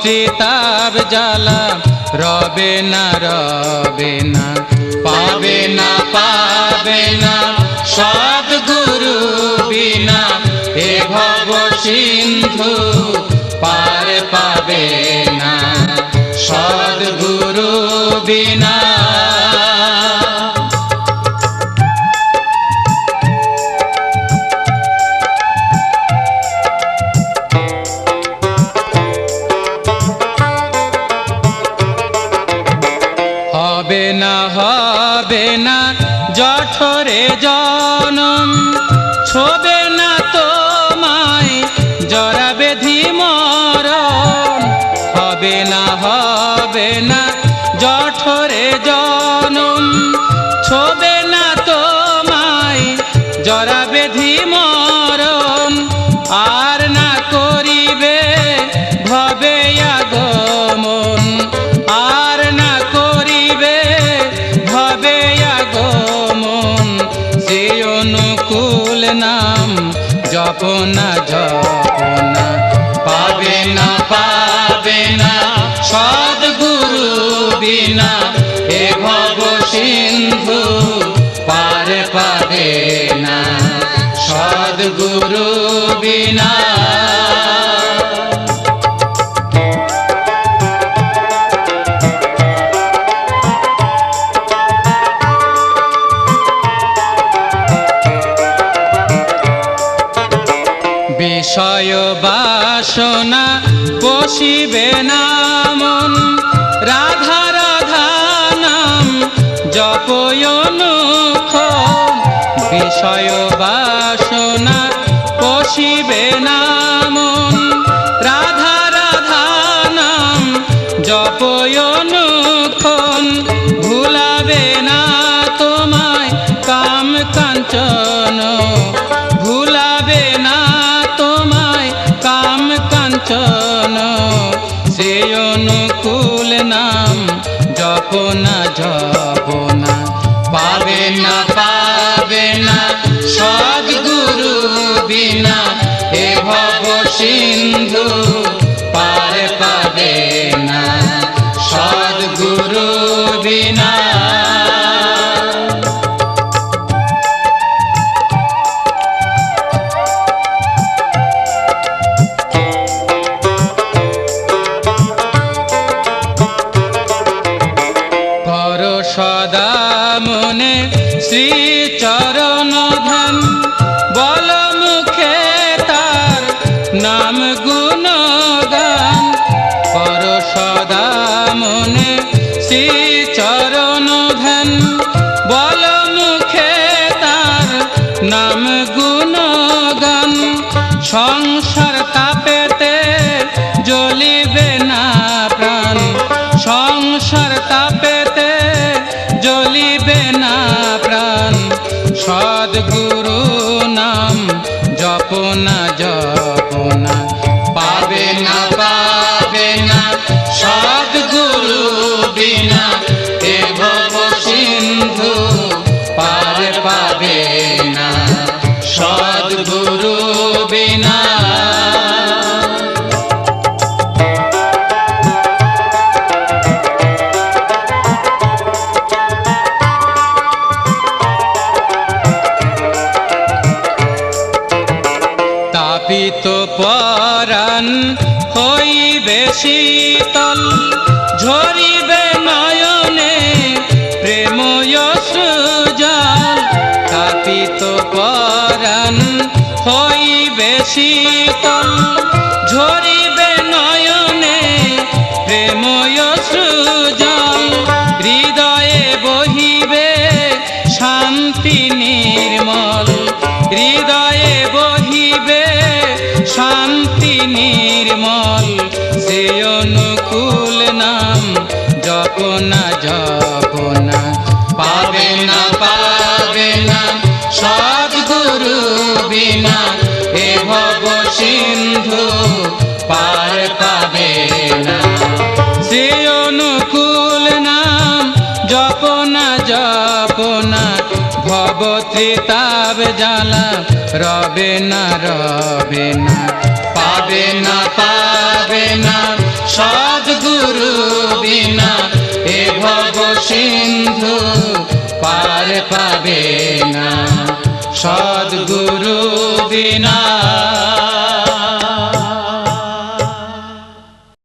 ত্রিতাপ জ্বালা রবে না পাবে না সদ্গুরু বিনা এ ভব সিন্ধু পার পাবে না সদ্গুরু বিনা। হবে না জঠরে জনম, ছোবে না তোমায় জরা বেধি মরণ। হবে না জঠরে জনম, ছোবে না তোমায় জরা বেধি মরণ। আর না করিবে ভবে আগমন, আর না করিবে ভবে আগমন। সে অনুকূল নাম জপনা পাবে না সদ্গুরু বিনা এ ভব সিন্ধু পার পাবে না সদ্গুরু বিনা। বিষয় বাসনা বসিবে না মন, রাধা রাধা নাম জপয় অনুক্ষণ। বিষয় বাসনা বসিবে না মন, রাধা রাধা নাম জপয় অনুক্ষণ। ভুলাবে না তোমায় কাম কাঞ্চন, ভুলাবে না তোমায় কাম কাঞ্চন। সে অনুকূল নাম জপনা পাবে না সদ্গুরু বিনা এ ভব সিন্ধু পার পাবে না সদ্গুরু বিনা। সদা মনে শ্রী চরণ ধ্যান, বল মুখে তার নাম গুণগান। কর সদা মনে শ্রী চরণ ধ্যান, বল মুখে তার নাম গুণগান। সংসার তাপেতে জ্বলিবে না প্রাণ, সংসার তাপেতে জ্বলিবে না প্রাণ। সদ্গুরু নাম জপনা পাবে না সদ্গুরু বিনা এ ভব সিন্ধু পার পাবে না সদ্গুরু বিনা। তাপিত পরাণ হইবে শীতল, ঝরিবে নয়নে প্রেম অশ্রুজল। তাপিত পরাণ হইবে শীতল, ঝরিবে নয়নে প্রেম অশ্রুজল। হৃদয়ে বহিবে শান্তি নির্মল, হৃদয়ে বহিবে শান্তি নির্মল। সে অনুকূল নাম জপনা পাবে না সদ্গুরু বিনা এ ভব সিন্ধু পার পাবে না। সে অনুকূল নাম জপনা ভব ত্রিতাপ জ্বালা রবে না পাবে না সদ্গুরু বিনা এ ভব সিন্ধু পার পাবে না, সদ্গুরু বিনা।